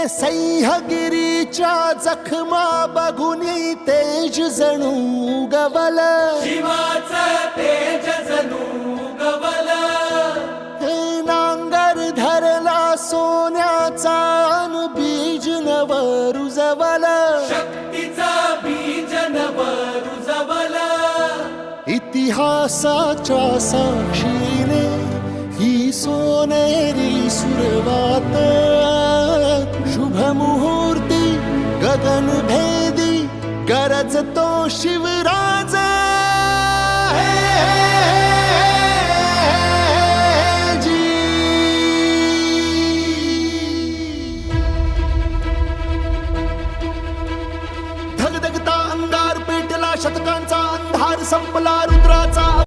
सह्यागिरीच्या जखमा बघुनी तेज जणू गवल, शिवाचं तेज जणू गवल. हे नांगर धरला सोन्याचा अन बीज नव रुजवल, शक्तीचा बीज नव रुजवल. इतिहासाच्या साक्षीने ही सोनेरी सुरवात, शुभ मुहूर्ती गगन भेदी गरजतो शिवरात.